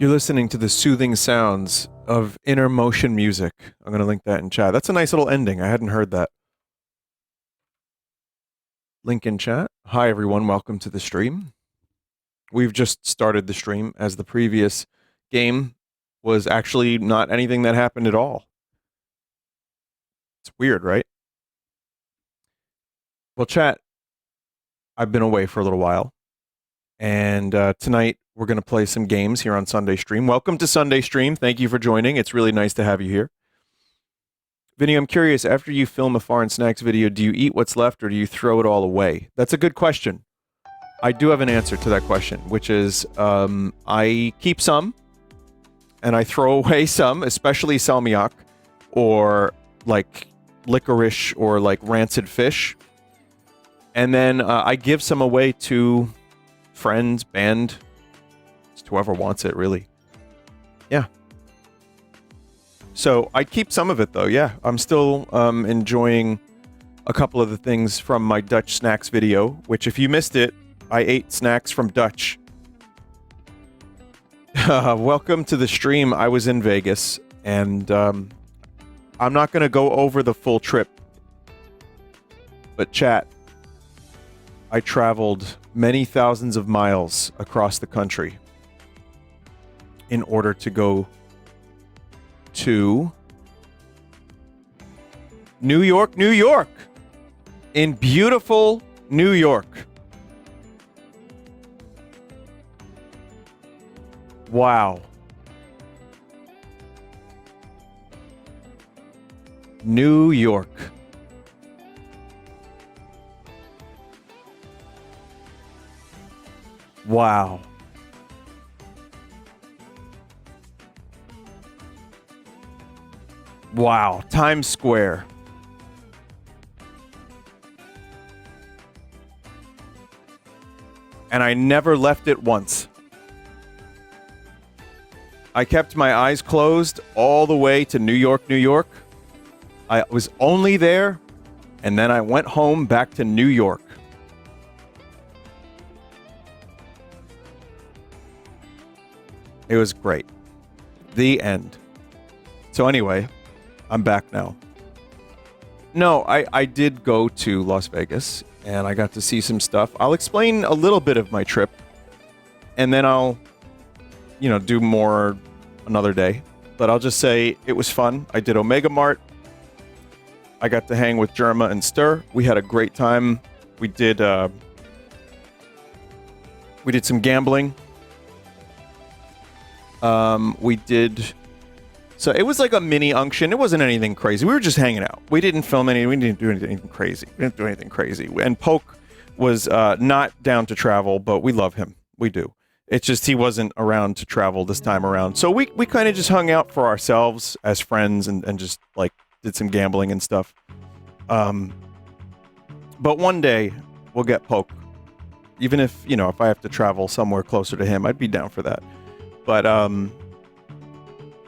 You're listening to the soothing sounds of inner motion music. I'm going to link that in chat. That's a nice little ending. I hadn't heard that. Link in chat. Hi, everyone. Welcome to the stream. We've just started the stream as the previous game was actually not anything that happened at all. It's weird, right? Well, chat, I've been away for a little while. And tonight we're going to play some games here on Sunday Stream. Welcome to Sunday Stream. Thank you for joining. It's really nice to have you here. Vinny, I'm curious, after you film a foreign snacks video, do you eat what's left or do you throw it all away? That's a good question. I do have an answer to that question, which is I keep some and I throw away some, especially salmiak or like licorice or like rancid fish. And then I give some away to friends, band, just whoever wants it, really. Yeah. So I keep some of it, though, yeah. I'm still enjoying a couple of the things from my Dutch snacks video, which if you missed it, I ate snacks from Dutch. Welcome to the stream. I was in Vegas, and I'm not going to go over the full trip. But chat, I traveled many thousands of miles across the country in order to go to New York, New York, in beautiful New York. Wow. New York. Wow. Wow. Times Square. And I never left it once. I kept my eyes closed all the way to New York, New York. I was only there, and then I went home back to New York. It was great. The end. So anyway, I'm back now. No, I did go to Las Vegas, and I got to see some stuff. I'll explain a little bit of my trip, and then I'll, do more another day. But I'll just say it was fun. I did Omega Mart. I got to hang with Germa and Stir. We had a great time. We did some gambling. So it was like a mini unction. It wasn't anything crazy. We were just hanging out. We didn't film anything. We didn't do anything crazy. And Poke was not down to travel, but we love him. We do. It's just he wasn't around to travel this time around. So we kind of just hung out for ourselves as friends and just like did some gambling and stuff. But one day we'll get Poke. Even if, if I have to travel somewhere closer to him, I'd be down for that. But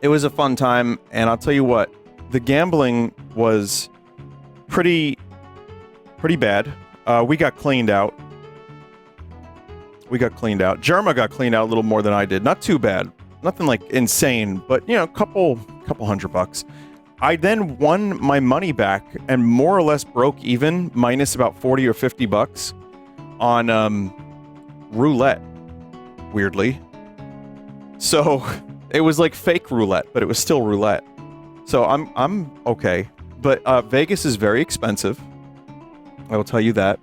it was a fun time, and I'll tell you what, the gambling was pretty bad. We got cleaned out. Germa got cleaned out a little more than I did. Not too bad. Nothing like insane, but a couple $100. I then won my money back and more or less broke even, minus about $40 or $50 on roulette. Weirdly. So it was like fake roulette, but it was still roulette. So I'm okay. But Vegas is very expensive. I will tell you that.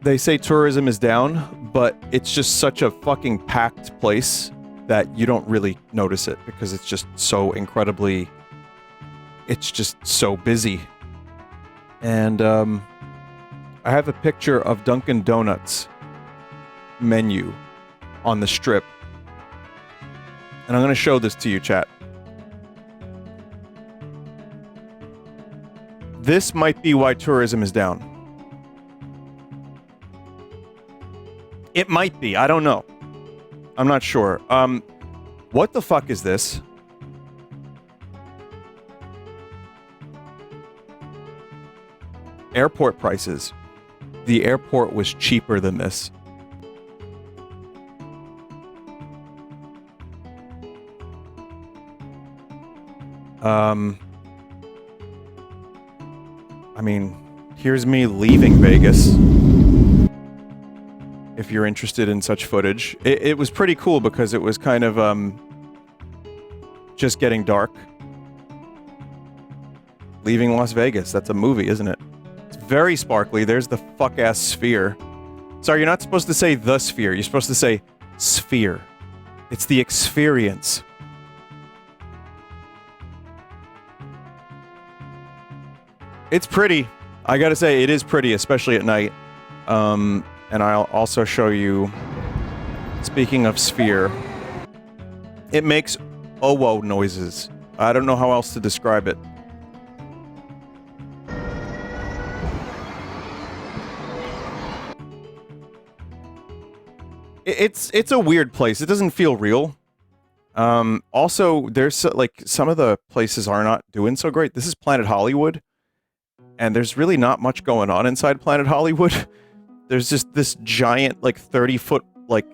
They say tourism is down, but it's just such a fucking packed place that you don't really notice it because it's just so incredibly... It's just so busy. And I have a picture of Dunkin' Donuts menu on the strip. And I'm going to show this to you, chat. This might be why tourism is down. It might be. I don't know. I'm not sure. What the fuck is this? Airport prices. The airport was cheaper than this. I mean, here's me leaving Vegas. If you're interested in such footage. It was pretty cool because it was kind of, just getting dark. Leaving Las Vegas. That's a movie, isn't it? It's very sparkly. There's the fuck-ass sphere. Sorry, you're not supposed to say the sphere. You're supposed to say sphere. It's the experience. It's pretty. I gotta say, it is pretty, especially at night. And I'll also show you, speaking of sphere, it makes oh-whoa noises. I don't know how else to describe it. It's a weird place. It doesn't feel real. Also, there's like some of the places are not doing so great. This is Planet Hollywood, and there's really not much going on inside Planet Hollywood. There's just this giant, like 30-foot, like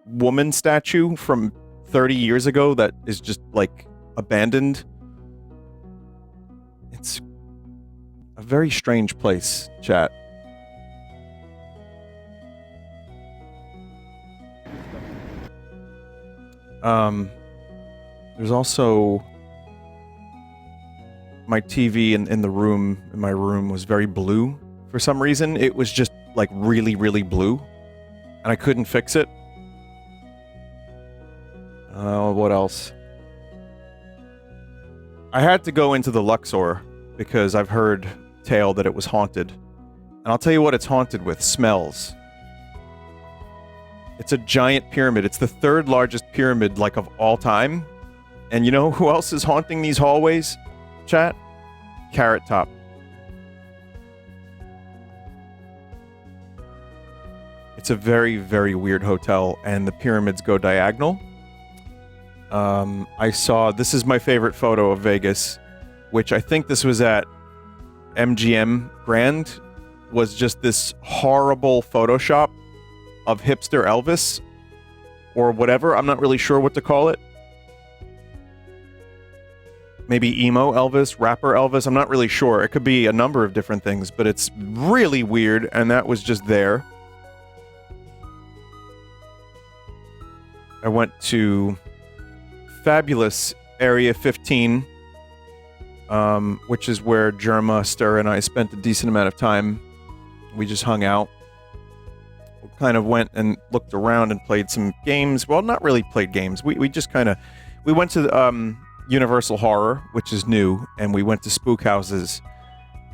woman statue from 30 years ago that is just like abandoned. It's a very strange place, chat. There's also my TV in the room, in my room was very blue for some reason. It was just like really, really blue, and I couldn't fix it. What else? I had to go into the Luxor because I've heard tale that it was haunted. And I'll tell you what it's haunted with. Smells. It's a giant pyramid. It's the third largest pyramid, like, of all time. And you know who else is haunting these hallways, chat? Carrot Top. It's a very, very weird hotel, and the pyramids go diagonal. I saw, this is my favorite photo of Vegas, which I think this was at MGM Grand, was just this horrible Photoshop of hipster Elvis, or whatever. I'm not really sure what to call it. Maybe emo Elvis, rapper Elvis, I'm not really sure. It could be a number of different things, but it's really weird, and that was just there. I went to fabulous Area 15, which is where Jerma, Stir, and I spent a decent amount of time. We just hung out. We kind of went and looked around and played some games. Well, not really played games. We just kind of... We went to Universal Horror, which is new, and we went to spook houses.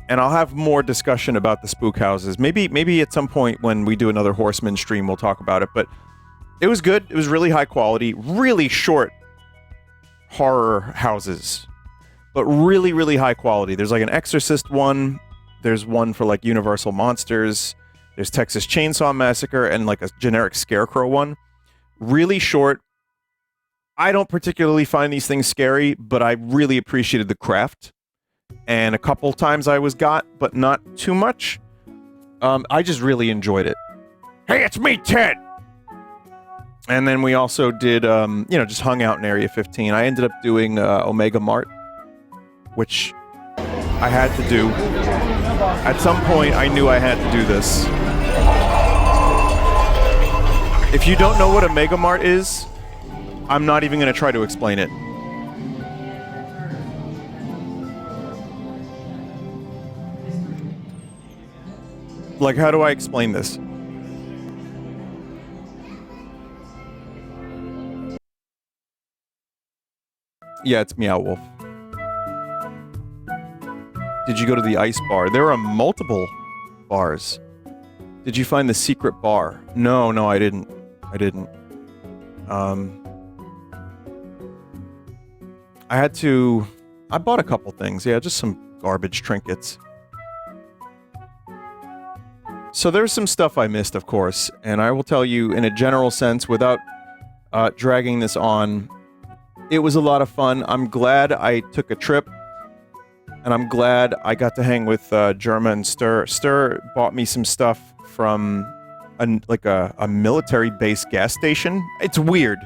And I'll have more discussion about the spook houses. Maybe at some point when we do another Horseman stream, we'll talk about it, but it was good. It was really high quality, really short horror houses, but really, really high quality. There's like an Exorcist one. There's one for like Universal Monsters. There's Texas Chainsaw Massacre and like a generic Scarecrow one. Really short. I don't particularly find these things scary, but I really appreciated the craft. And a couple times I was got, but not too much. I just really enjoyed it. Hey, it's me, Ted! And then we also did, just hung out in Area 15. I ended up doing Omega Mart, which I had to do. At some point, I knew I had to do this. If you don't know what Omega Mart is, I'm not even going to try to explain it. Like, how do I explain this? Yeah, it's Meow Wolf. Did you go to the ice bar? There are multiple bars. Did you find the secret bar? No, I didn't. I bought a couple things. Yeah, just some garbage trinkets. So there's some stuff I missed, of course, and I will tell you in a general sense, without dragging this on, it was a lot of fun. I'm glad I took a trip, and I'm glad I got to hang with Jerma and Stir. Stir bought me some stuff from a military base gas station. It's weird.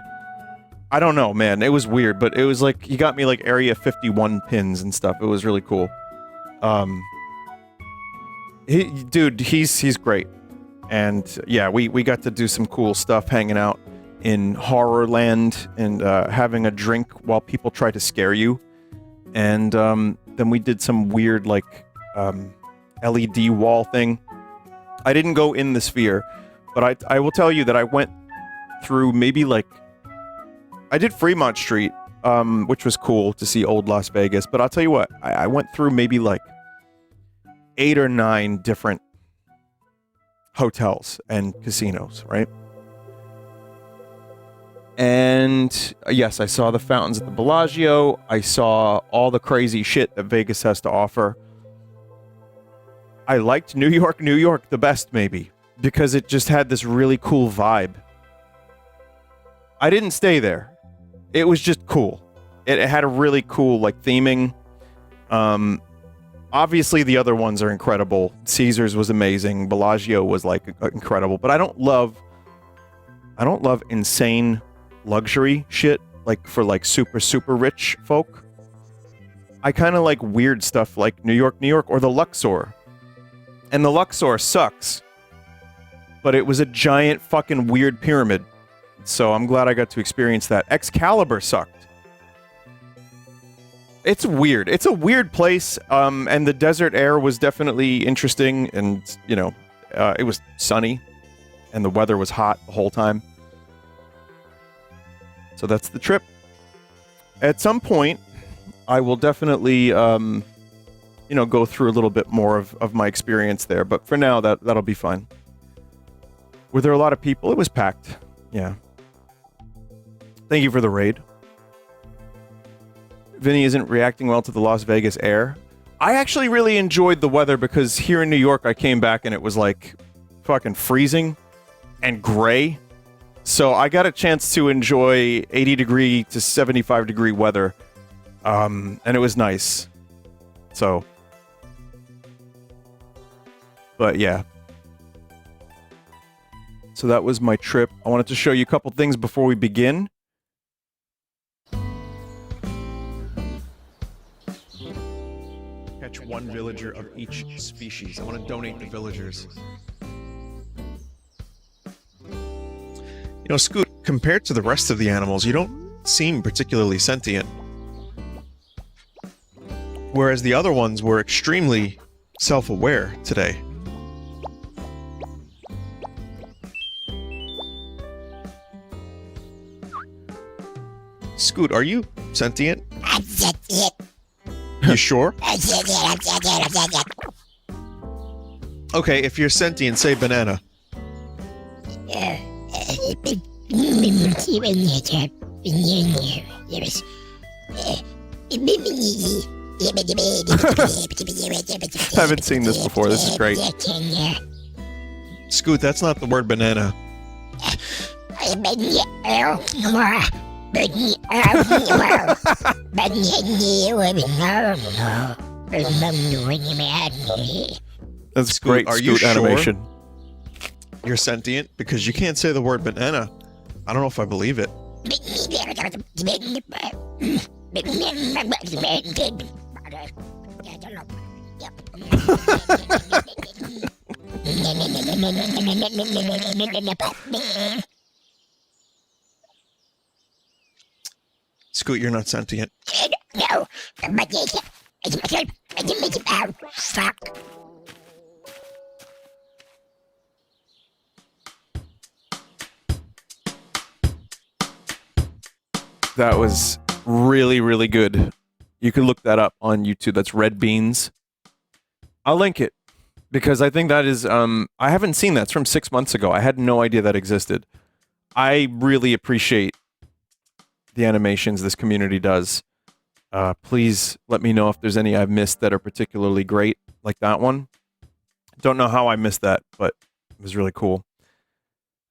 I don't know, man. It was weird, but it was like he got me like Area 51 pins and stuff. It was really cool. Dude, he's great. And yeah, we got to do some cool stuff hanging out in Horrorland and having a drink while people try to scare you. And then we did some weird like LED wall thing. I didn't go in the sphere, but I will tell you that I went through maybe like I did Fremont Street, which was cool to see old Las Vegas. But I'll tell you what, I went through maybe like 8 or 9 different hotels and casinos, right? And yes, I saw the fountains at the Bellagio. I saw all the crazy shit that Vegas has to offer. I liked New York the best, maybe, because it just had this really cool vibe. I didn't stay there. It was just cool. It had a really cool, like, theming. Obviously, the other ones are incredible. Caesars was amazing. Bellagio was, like, incredible. But I don't love insane luxury shit, like, for, like, super, super rich folk. I kind of like weird stuff like New York, or the Luxor. And the Luxor sucks. But it was a giant fucking weird pyramid. So I'm glad I got to experience that. Excalibur sucked. It's weird. It's a weird place, and the desert air was definitely interesting, and, you know, it was sunny, and the weather was hot the whole time. So that's the trip. At some point, I will definitely, you know, go through a little bit more of my experience there, but for now, that'll be fine. Were there a lot of people? It was packed. Yeah. Thank you for the raid. Vinny isn't reacting well to the Las Vegas air. I actually really enjoyed the weather because here in New York, I came back and it was like fucking freezing and gray. So I got a chance to enjoy 80 degree to 75 degree weather. And it was nice. So. But yeah. So that was my trip. I wanted to show you a couple things before we begin. Catch one villager of each species. I want to donate to villagers. You know, Scoot, compared to the rest of the animals, you don't seem particularly sentient. Whereas the other ones were extremely self-aware today. Scoot, are you sentient? I'm sentient. You sure? I'm sentient. Okay, if you're sentient, say banana. Haven't seen this before. This is great. Scoot, that's not the word banana. That's Scoot, great. are Scoot you sure animation. you're sentient? Because you can't say the word banana. I don't know if I believe it. Scoot, you're not sentient. No, fuck. That was really, really good. You can look that up on YouTube. That's Red Beans. I'll link it because I think that is, I haven't seen that. It's from 6 months ago. I had no idea that existed. I really appreciate the animations this community does. Please let me know if there's any I've missed that are particularly great, like that one. Don't know how I missed that, but it was really cool.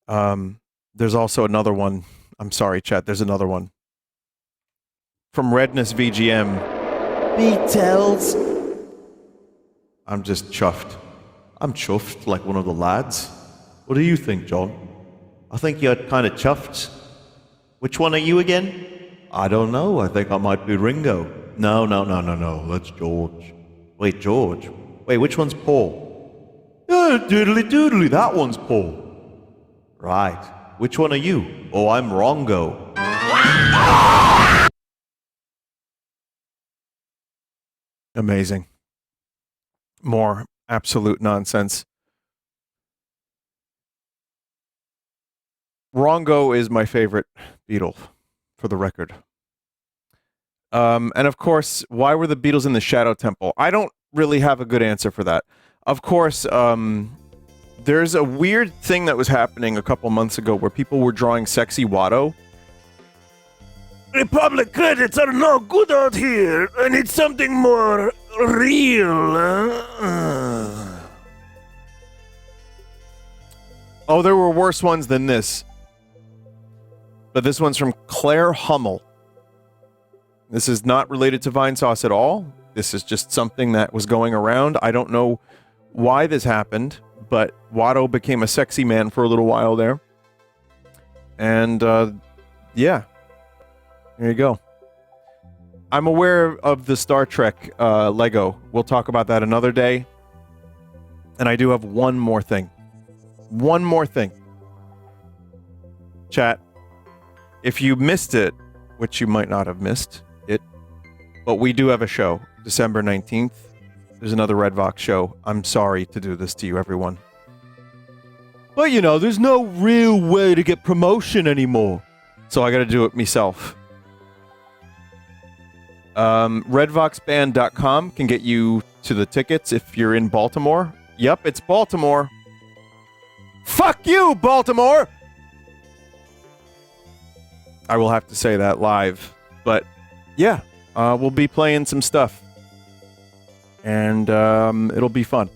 There's also another one. I'm sorry, chat. There's another one. From Redness VGM. Beatles. I'm just chuffed. I'm chuffed like one of the lads. What do you think, John? I think you're kind of chuffed. Which one are you again? I don't know. I think I might be Ringo. No. That's George. Wait, George? Wait, which one's Paul? Doodly, that one's Paul. Right. Which one are you? Oh, I'm Rongo. Amazing. More absolute nonsense. Rongo is my favorite Beatle, for the record. And of course, why were the Beatles in the Shadow Temple? I don't really have a good answer for that. Of course, there's a weird thing that was happening a couple months ago where people were drawing sexy Watto. Republic credits are no good out here. I need something more real. Oh, there were worse ones than this. But this one's from Claire Hummel. This is not related to Vinesauce at all. This is just something that was going around. I don't know why this happened, but Watto became a sexy man for a little while there. And, yeah. There you go. I'm aware of the Star Trek Lego. We'll talk about that another day. And I do have one more thing. One more thing. Chat. If you missed it, which you might not have missed it, but we do have a show, December 19th. There's another Redvox show. I'm sorry to do this to you, everyone. But, you know, there's no real way to get promotion anymore. So I gotta do it myself. Redvoxband.com can get you to the tickets if you're in Baltimore. Yep, it's Baltimore. Fuck you, Baltimore! I will have to say that live. But, yeah, we'll be playing some stuff. And it'll be fun.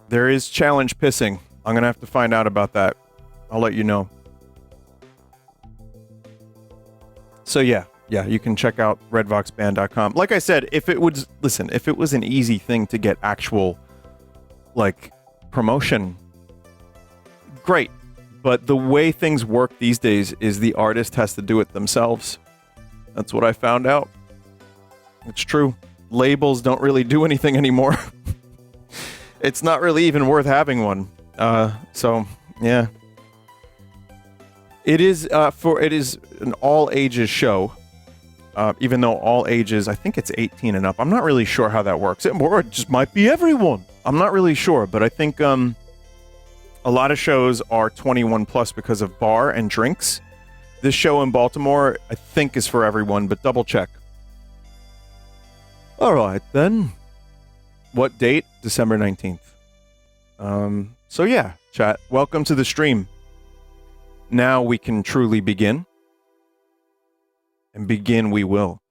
There is challenge pissing. I'm going to have to find out about that. I'll let you know. So, yeah, you can check out redvoxband.com. Like I said, if it was an easy thing to get actual, like, promotion, great. But the way things work these days is the artist has to do it themselves. That's what I found out. It's true. Labels don't really do anything anymore. It's not really even worth having one. So, yeah. It is an all ages show. Even though all ages, I think it's 18 and up. I'm not really sure how that works. It just might be everyone. I'm not really sure, but I think a lot of shows are 21 plus because of bar and drinks. This show in Baltimore, I think, is for everyone, but double check. All right, then. What date? December 19th. So yeah, chat. Welcome to the stream. Now we can truly begin. And begin we will.